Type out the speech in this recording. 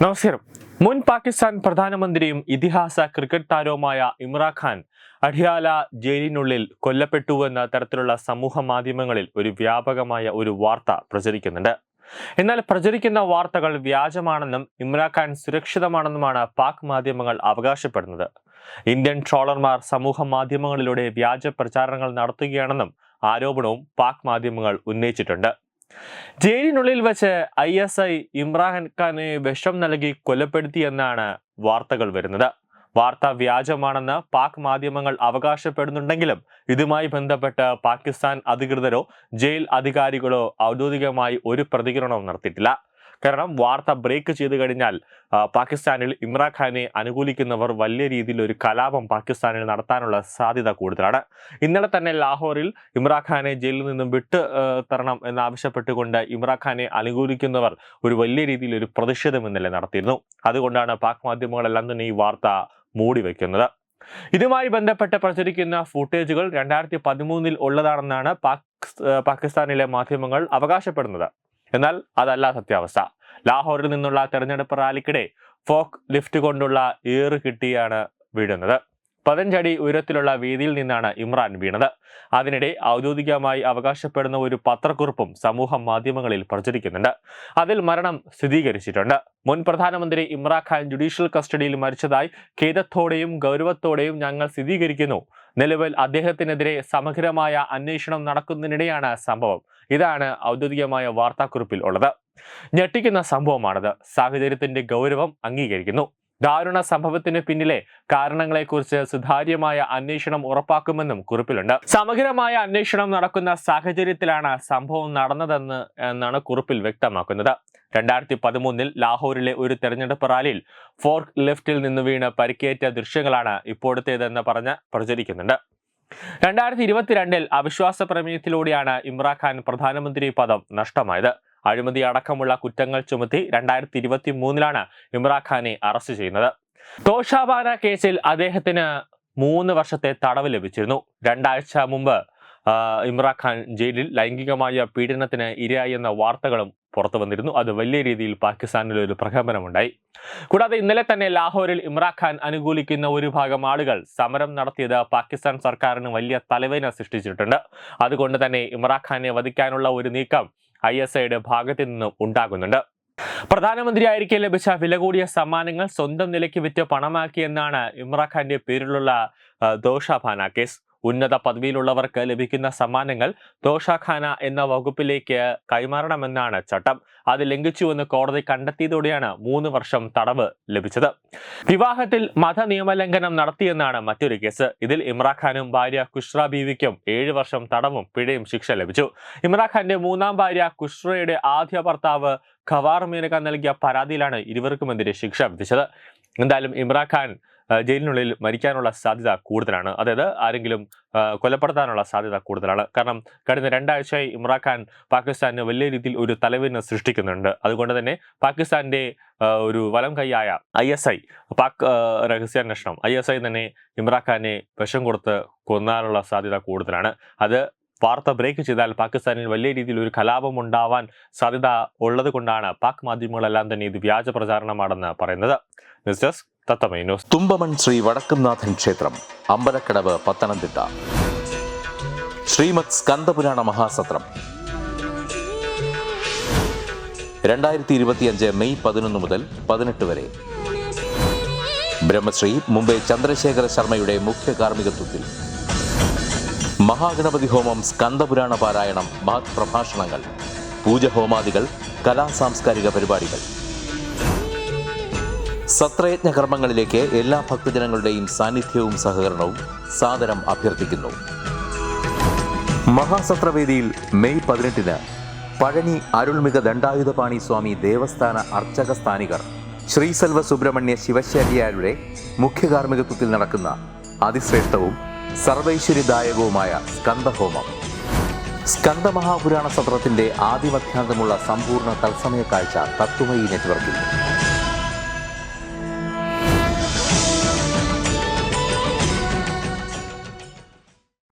നമസ്കാരം. മുൻ പാകിസ്ഥാൻ പ്രധാനമന്ത്രിയും ഇതിഹാസ ക്രിക്കറ്റ് താരവുമായ ഇമ്രാൻഖാൻ അഡിയാല ജയിലിനുള്ളിൽ കൊല്ലപ്പെട്ടുവെന്ന തരത്തിലുള്ള സമൂഹ മാധ്യമങ്ങളിൽ ഒരു വ്യാപകമായ ഒരു വാർത്ത പ്രചരിക്കുന്നുണ്ട്. എന്നാൽ പ്രചരിക്കുന്ന വാർത്തകൾ വ്യാജമാണെന്നും ഇമ്രാൻഖാൻ സുരക്ഷിതമാണെന്നുമാണ് പാക് മാധ്യമങ്ങൾ അവകാശപ്പെടുന്നത്. ഇന്ത്യൻ ട്രോളർമാർ സമൂഹ മാധ്യമങ്ങളിലൂടെ വ്യാജ പ്രചാരണങ്ങൾ നടത്തുകയാണെന്നും ആരോപണവും പാക് മാധ്യമങ്ങൾ ഉന്നയിച്ചിട്ടുണ്ട്. ജയിലിനുള്ളിൽ വെച്ച് ISI ഇമ്രാൻഖാനെ വിഷം നൽകി കൊലപ്പെടുത്തിയെന്നാണ് വാർത്തകൾ വരുന്നത്. വാർത്ത വ്യാജമാണെന്ന് പാക് മാധ്യമങ്ങൾ അവകാശപ്പെടുന്നുണ്ടെങ്കിലും ഇതുമായി ബന്ധപ്പെട്ട് പാകിസ്ഥാൻ അധികൃതരോ ജയിൽ അധികാരികളോ ഔദ്യോഗികമായി ഒരു പ്രതികരണവും നടത്തിയിട്ടില്ല. കാരണം വാർത്ത ബ്രേക്ക് ചെയ്തു കഴിഞ്ഞാൽ പാകിസ്ഥാനിൽ ഇമ്രാൻഖാനെ അനുകൂലിക്കുന്നവർ വലിയ രീതിയിൽ ഒരു കലാപം പാകിസ്ഥാനിൽ നടത്താനുള്ള സാധ്യത കൂടുതലാണ്. ഇന്നലെ തന്നെ ലാഹോറിൽ ഇമ്രാൻഖാനെ ജയിലിൽ നിന്നും വിട്ട് തരണം എന്നാവശ്യപ്പെട്ടുകൊണ്ട് ഇമ്രാൻഖാനെ അനുകൂലിക്കുന്നവർ ഒരു വലിയ രീതിയിൽ ഒരു പ്രതിഷേധം ഇന്നലെ നടത്തിയിരുന്നു. അതുകൊണ്ടാണ് പാക് മാധ്യമങ്ങളെല്ലാം തന്നെ ഈ വാർത്ത മൂടി വയ്ക്കുന്നത്. ഇതുമായി ബന്ധപ്പെട്ട് പ്രചരിക്കുന്ന ഫുട്ടേജുകൾ 2013 ഉള്ളതാണെന്നാണ് പാകിസ്ഥാനിലെ മാധ്യമങ്ങൾ അവകാശപ്പെടുന്നത്. എന്നാൽ അതല്ല സത്യാവസ്ഥ. ലാഹോറിൽ നിന്നുള്ള തെരഞ്ഞെടുപ്പ് റാലിക്കിടെ ഫോക്ക് ലിഫ്റ്റ് കൊണ്ടുള്ള ഏറ് കിട്ടിയാണ് വീഴുന്നത്. 15 അടി ഉയരത്തിലുള്ള വേദിയിൽ നിന്നാണ് ഇമ്രാൻ വീണത്. അതിനിടെ ഔദ്യോഗികമായി അവകാശപ്പെടുന്ന ഒരു പത്രക്കുറിപ്പും സമൂഹ മാധ്യമങ്ങളിൽ പ്രചരിക്കുന്നുണ്ട്. അതിൽ മരണം സ്ഥിരീകരിച്ചിട്ടുണ്ട്. മുൻ പ്രധാനമന്ത്രി ഇമ്രാൻഖാൻ ജുഡീഷ്യൽ കസ്റ്റഡിയിൽ മരിച്ചതായി ഖേദത്തോടെയും ഗൗരവത്തോടെയും ഞങ്ങൾ സ്ഥിരീകരിക്കുന്നു. നിലവിൽ അദ്ദേഹത്തിനെതിരെ സമഗ്രമായ അന്വേഷണം നടക്കുന്നതിനിടെയാണ് സംഭവം. ഇതാണ് ഔദ്യോഗികമായ വാർത്താക്കുറിപ്പിൽ ഉള്ളത്. ഞെട്ടിക്കുന്ന സംഭവമാണത്. സാഹചര്യത്തിന്റെ ഗൗരവം അംഗീകരിക്കുന്നു. ദാരുണ സംഭവത്തിന് പിന്നിലെ കാരണങ്ങളെക്കുറിച്ച് സുതാര്യമായ അന്വേഷണം ഉറപ്പാക്കുമെന്നും കുറിപ്പിലുണ്ട്. സമഗ്രമായ അന്വേഷണം നടക്കുന്ന സാഹചര്യത്തിലാണ് സംഭവം നടന്നതെന്നാണ് കുറിപ്പിൽ വ്യക്തമാക്കുന്നത്. 2013 ലാഹോറിലെ ഒരു തെരഞ്ഞെടുപ്പ് റാലിയിൽ ഫോർക്ക് ലിഫ്റ്റിൽ നിന്ന് വീണ് പരിക്കേറ്റ ദൃശ്യങ്ങളാണ് ഇപ്പോഴത്തേതെന്ന് പറഞ്ഞ് പ്രചരിക്കുന്നുണ്ട്. 2022 അവിശ്വാസ പ്രമേയത്തിലൂടെയാണ് ഇമ്രാൻഖാൻ പ്രധാനമന്ത്രി പദം നഷ്ടമായത്. അഴിമതി അടക്കമുള്ള കുറ്റങ്ങൾ ചുമത്തി 2023 ഇമ്രാൻഖാനെ അറസ്റ്റ് ചെയ്യുന്നത്. തോഷാബാന കേസിൽ അദ്ദേഹത്തിന് 3 വർഷത്തെ തടവ് ലഭിച്ചിരുന്നു. 2 ആഴ്ച മുമ്പ് ഇമ്രാൻഖാൻ ജയിലിൽ ലൈംഗികമായ പീഡനത്തിന് ഇരയായെന്ന വാർത്തകളും പുറത്തു വന്നിരുന്നു. അത് വലിയ രീതിയിൽ പാകിസ്ഥാനിൽ ഒരു പ്രകമ്പനമുണ്ടായി. കൂടാതെ ഇന്നലെ തന്നെ ലാഹോറിൽ ഇമ്രാൻഖാൻ അനുകൂലിക്കുന്ന ഒരു ഭാഗം ആളുകൾ സമരം നടത്തിയത് പാകിസ്ഥാൻ സർക്കാരിന് വലിയ തലവേദന സൃഷ്ടിച്ചിട്ടുണ്ട്. അതുകൊണ്ട് തന്നെ ഇമ്രാൻഖാനെ വധിക്കാനുള്ള ഒരു നീക്കം ISIയുടെ ഭാഗത്തു നിന്നും ഉണ്ടാകുന്നുണ്ട്. പ്രധാനമന്ത്രിയായിരിക്കെ ലഭിച്ച വില കൂടിയ സമ്മാനങ്ങൾ സ്വന്തം നിലയ്ക്ക് വിറ്റ് പണമാക്കിയെന്നാണ് ഇമ്രാൻഖാന്റെ പേരിലുള്ള തോഷാഖാന കേസ്. ഉന്നത പദവിയിലുള്ളവർക്ക് ലഭിക്കുന്ന സമ്മാനങ്ങൾ തോഷാഖാന എന്ന വകുപ്പിലേക്ക് കൈമാറണമെന്നാണ് ചട്ടം. അത് ലംഘിച്ചുവെന്ന് കോടതി കണ്ടെത്തിയതോടെയാണ് 3 വർഷം തടവ് ലഭിച്ചത്. വിവാഹത്തിൽ മതനിയമലംഘനം നടത്തിയെന്നാണ് മറ്റൊരു കേസ്. ഇതിൽ ഇമ്രാൻഖാനും ഭാര്യ ഖുഷ്റ ബീവിക്കും 7 വർഷം തടവും പിഴയും ശിക്ഷ ലഭിച്ചു. ഇമ്രാൻഖാന്റെ 3ാം ഭാര്യ ഖുഷ്റയുടെ ആദ്യ ഭർത്താവ് ഖവാർ മീനക നൽകിയ പരാതിയിലാണ് ഇരുവർക്കുമെതിരെ ശിക്ഷ വിധിച്ചത്. എന്തായാലും ഇമ്രാൻഖാൻ ജയിലിനുള്ളിൽ മരിക്കാനുള്ള സാധ്യത കൂടുതലാണ്. അതായത് ആരെങ്കിലും കൊലപ്പെടുത്താനുള്ള സാധ്യത കൂടുതലാണ്. കാരണം കഴിഞ്ഞ 2 ആഴ്ചയായി ഇമ്രാൻഖാൻ പാകിസ്ഥാന് വലിയ രീതിയിൽ ഒരു തലവേദന സൃഷ്ടിക്കുന്നുണ്ട്. അതുകൊണ്ട് തന്നെ പാകിസ്ഥാന്റെ ഒരു വലം കൈയായ ISI പാക് രഹസ്യാന്വേഷണം ISI തന്നെ ഇമ്രാൻഖാനെ വിഷം കൊടുത്ത് കൊന്നാനുള്ള സാധ്യത കൂടുതലാണ്. അത് വാർത്ത ബ്രേക്ക് ചെയ്താൽ പാകിസ്ഥാനിൽ വലിയ രീതിയിൽ ഒരു കലാപം ഉണ്ടാവാൻ സാധ്യത ഉള്ളത് കൊണ്ടാണ് പാക് മാധ്യമങ്ങളെല്ലാം തന്നെ ഇത് വ്യാജ പ്രചാരണമാണെന്ന് പറയുന്നത്. ന്യൂസ് ഡെസ്ക് തത്വമൈ ന്യൂസ്. തുമ്പമൺ ശ്രീ വടക്കുംനാഥൻ ക്ഷേത്രം, അമ്പലക്കടവ്, പത്തനംതിട്ട. ശ്രീമദ് സ്കന്ദപുരാണ മഹാസത്രം 2025 മെയ് 11 മുതൽ 18 വരെ. ബ്രഹ്മശ്രീ മുംബൈ ചന്ദ്രശേഖര ശർമ്മയുടെ മുഖ്യ കാർമ്മികത്വത്തിൽ മഹാഗണപതി ഹോമം, സ്കന്ദപുരാണ പാരായണം, മഹത് പ്രഭാഷണങ്ങൾ, പൂജഹോമാദികൾ, കലാസാംസ്കാരിക പരിപാടികൾ. സത്രയജ്ഞ കർമ്മങ്ങളിലേക്ക് എല്ലാ ഭക്തജനങ്ങളുടെയും സാന്നിധ്യവും സഹകരണവും സാദരം അഭ്യർത്ഥിക്കുന്നു. മഹാസത്രവേദിയിൽ മെയ് 18 പഴനി അരുൾമിക ദണ്ഡായുധപാണി സ്വാമി ദേവസ്ഥാന അർച്ചക സ്ഥാനികർ ശ്രീസെൽവ സുബ്രഹ്മണ്യ ശിവശാരിയാരുടെ മുഖ്യ കാർമ്മികത്വത്തിൽ നടക്കുന്ന അതിശ്രേഷ്ഠവും സർവൈശ്വര്യദായകവുമായ സ്കന്ദഹോമം. സ്കന്ദമഹാപുരാണ സത്രത്തിന്റെ ആദിമധ്യാന്തമുള്ള സമ്പൂർണ്ണ തത്സമയ കാഴ്ച തത്വമയി നെറ്റ്വർക്കിൽ.